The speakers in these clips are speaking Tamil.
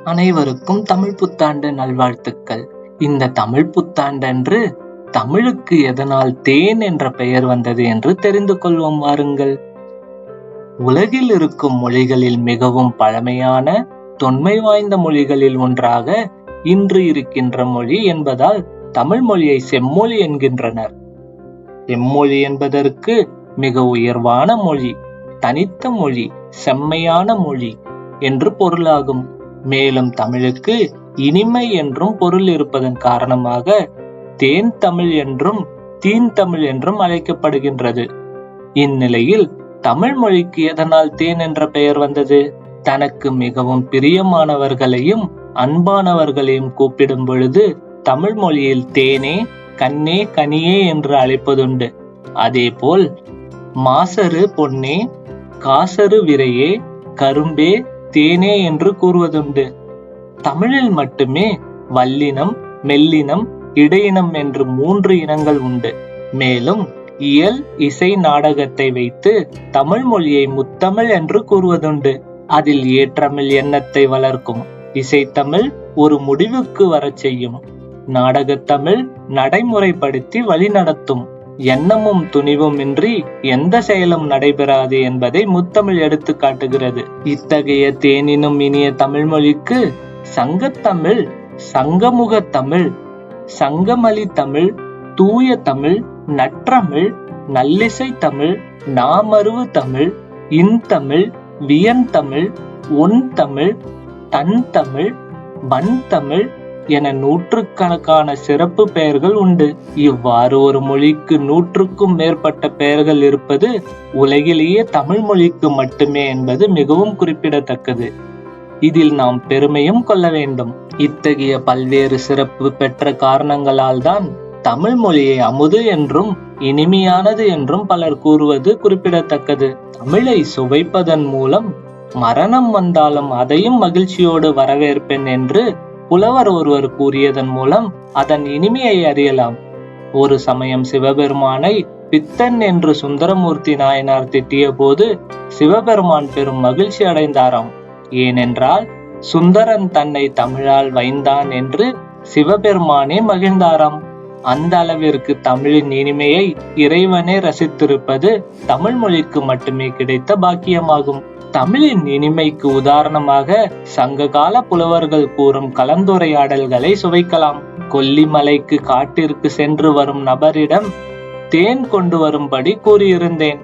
அனைவருக்கும் தமிழ் புத்தாண்டு நல்வாழ்த்துக்கள். இந்த தமிழ் புத்தாண்டன்று தமிழுக்கு எதனால் தேன் என்ற பெயர் வந்தது என்று தெரிந்து கொள்வோம் வாருங்கள். உலகில் இருக்கும் மொழிகளில் மிகவும் பழமையான தொன்மை வாய்ந்த மொழிகளில் ஒன்றாக இன்று இருக்கின்ற மொழி என்பதால் தமிழ் மொழியை செம்மொழி என்கின்றனர். செம்மொழி என்பதற்கு மிக உயர்வான மொழி, தனித்த மொழி, செம்மையான மொழி என்று பொருளாகும். மேலும் தமிழுக்கு இனிமை என்றும் பொருள் இருப்பதன் காரணமாக தேன் தமிழ் என்றும் தீன் தமிழ் என்றும் அழைக்கப்படுகின்றது. இந்நிலையில் தமிழ் மொழிக்கு எதனால் தேன் என்ற பெயர் வந்தது? தனக்கு மிகவும் பிரியமானவர்களையும் அன்பானவர்களையும் கூப்பிடும் பொழுது தமிழ் மொழியில் தேனே, கண்ணே, கனியே என்று அழைப்பதுண்டு. அதேபோல் மாசரு பொன்னே, காசரு விரையே, கரும்பே, தேனே என்று கூறுவதுண்டு. தமிழில் மட்டுமே வல்லினம், மெல்லினம், இடையினம் என்று 3 இனங்கள் உண்டு. மேலும் இயல், இசை, நாடகத்தை வைத்து தமிழ் மொழியை முத்தமிழ் என்று கூறுவதுண்டு. அதில் ஏற்றமிழ் எண்ணத்தை வளர்க்கும், இசைத்தமிழ் ஒரு முடிவுக்கு வரச் செய்யும், நாடகத்தமிழ் நடைமுறைப்படுத்தி வழிநடத்தும், எண்ணமும் துணிவும் இன்றி எந்த செயலும் நடைபெறாது என்பதை முத்தமிழ் எடுத்து காட்டுகிறது. இத்தகைய தேனினும் இனிய தமிழ் மொழிக்கு சங்கத்தமிழ், சங்கமுக தமிழ், சங்கமலி தமிழ், தூய தமிழ், நற்றமிழ், நல்லிசை தமிழ், நாமருவு தமிழ், இன்தமிழ், வியன்தமிழ், ஒன்தமிழ், தன்தமிழ், வன்தமிழ் என 100கணக்கான சிறப்பு பெயர்கள் உண்டு. இவ்வாறு ஒரு மொழிக்கு 100க்கும் மேற்பட்ட பெயர்கள் இருப்பது உலகிலேயே தமிழ் மொழிக்கு மட்டுமே என்பது மிகவும் குறிப்பிடத்தக்கது. இதில் நாம் பெருமையும் கொள்ள வேண்டும். இத்தகைய பல்வேறு சிறப்பு பெற்ற காரணங்களால் தான் தமிழ் மொழியை அமுது என்றும் இனிமையானது என்றும் பலர் கூறுவது குறிப்பிடத்தக்கது. தமிழை சுவைப்பதன் மூலம் மரணம் வந்தாலும் அதையும் மகிழ்ச்சியோடு வரவேற்பேன் என்று புலவர் ஒருவர் கூறியதன் மூலம் அதன் இனிமையை அறியலாம். ஒரு சமயம் சிவபெருமானை பித்தன் என்று சுந்தரமூர்த்தி நாயனார் திட்டிய போது சிவபெருமான் பெரும் மகிழ்ச்சி அடைந்தாராம். ஏனென்றால் சுந்தரன் தன்னை தமிழால் வைந்தான் என்று சிவபெருமானே மகிழ்ந்தாராம். அந்த அளவிற்கு தமிழின் இனிமையை இறைவனே ரசித்திருப்பது தமிழ் மொழிக்கு மட்டுமே கிடைத்த பாக்கியமாகும். தமிழின் இனிமைக்கு உதாரணமாக சங்ககால புலவர்கள் கூறும் கலந்துரையாடல்களை சுவைக்கலாம். கொல்லிமலைக்கு காட்டிற்கு சென்று வரும் நபரிடம் தேன் கொண்டு வரும்படி கூறியிருந்தேன்.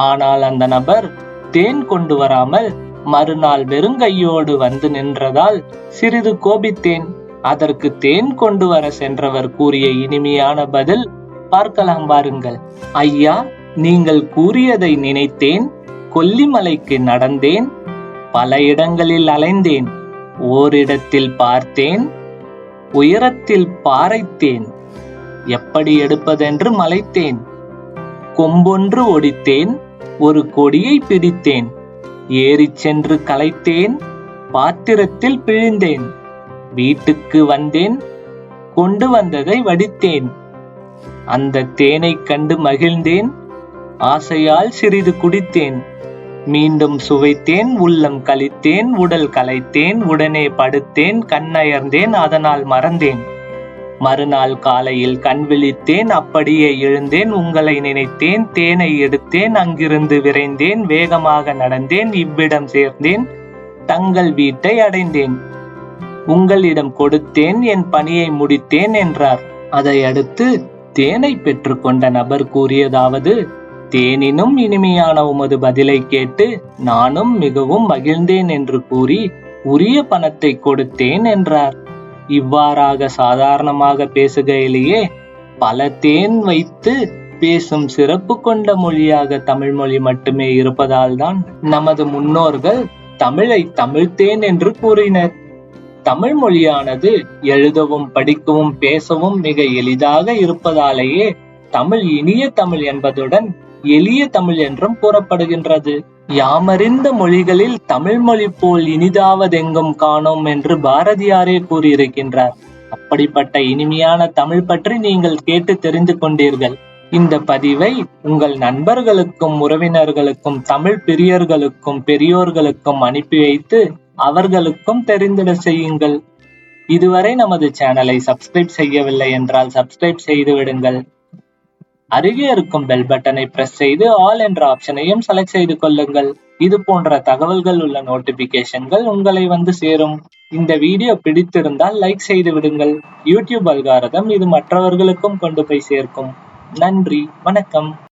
ஆனால் அந்த நபர் தேன் கொண்டு வராமல் மறுநாள் வெறுங்கையோடு வந்து நின்றதால் சிறிது கோபித்தேன். அதற்கு தேன் கொண்டு வர சென்றவர் கூறிய இனிமையான பதில் பார்க்கலாம் வாருங்கள். ஐயா, நீங்கள் கூறியதை நினைத்தேன், கொல்லிமலைக்கு நடந்தேன், பல இடங்களில் அலைந்தேன், ஓரிடத்தில் பார்த்தேன், உயரத்தில் பாறைத்தேன், எப்படி எடுப்பதென்று மலைத்தேன், கொம்பொன்று ஒடித்தேன், ஒரு கொடியை பிடித்தேன், ஏறிச் சென்று கலைத்தேன், பாத்திரத்தில் பிழிந்தேன், வீட்டுக்கு வந்தேன், கொண்டு வந்ததை வடித்தேன், அந்த தேனை கண்டு மகிழ்ந்தேன், ஆசையால் சிறிது குடித்தேன், மீண்டும் சுவைத்தேன், உள்ளம் கழித்தேன், உடல் கலைத்தேன், உடனே படுத்தேன், கண்ணயர்ந்தேன், அதனால் மறந்தேன், மறுநாள் காலையில் கண் விழித்தேன், அப்படியே எழுந்தேன், உங்களை நினைத்தேன், தேனை எடுத்தேன், அங்கிருந்து விரைந்தேன், வேகமாக நடந்தேன், இவ்விடம் சேர்ந்தேன், தங்கள் வீட்டை அடைந்தேன், உங்களிடம் கொடுத்தேன், என் பணியை முடித்தேன் என்றார். அதை அடுத்து தேனை பெற்று கொண்ட நபர் கூறியதாவது: தேனினும் இனிமையான உமது பதிலை கேட்டு நானும் மிகவும் மகிழ்ந்தேன் என்று கூறி உரிய பணத்தை கொடுத்தேன் என்றார். இவ்வாறாக சாதாரணமாக பேசுகையிலேயே பல தேன் வைத்து பேசும் சிறப்பு கொண்ட மொழியாக தமிழ் மொழி மட்டுமே இருப்பதால் தான் நமது முன்னோர்கள் தமிழை தமிழ்த்தேன் என்று கூறினர். தமிழ் மொழியானது எழுதவும் படிக்கவும் பேசவும் மிக எளிதாக இருப்பதாலேயே தமிழ் இனிய தமிழ் என்பதுடன் எளிய தமிழ் என்றும் கூறப்படுகின்றது. யாமறிந்த மொழிகளில் தமிழ் மொழி போல் இனிதாவதெங்கும் காணோம் என்று பாரதியாரே கூறியிருக்கின்றார். அப்படிப்பட்ட இனிமையான தமிழ் பற்றி நீங்கள் கேட்டு தெரிந்து கொண்டீர்கள். இந்த பதிவை உங்கள் நண்பர்களுக்கும் உறவினர்களுக்கும் தமிழ் பிரியர்களுக்கும் பெரியோர்களுக்கும் அனுப்பி வைத்து அவர்களுக்கும் தெரிந்திட செய்யுங்கள். இதுவரை நமது சேனலை சப்ஸ்கிரைப் செய்யவில்லை என்றால் சப்ஸ்கிரைப் செய்து விடுங்கள். அருகே இருக்கும் பெல் பட்டனை பிரஸ் செய்து ஆல் என்ற ஆப்ஷனையும் செலக்ட் செய்து கொள்ளுங்கள். இது போன்ற தகவல்கள் உள்ள நோட்டிபிகேஷன்கள் உங்களை வந்து சேரும். இந்த வீடியோ பிடித்திருந்தால் லைக் செய்து விடுங்கள். யூடியூப் அல்காரதம் இது மற்றவர்களுக்கும் கொண்டு போய் சேர்க்கும். நன்றி, வணக்கம்.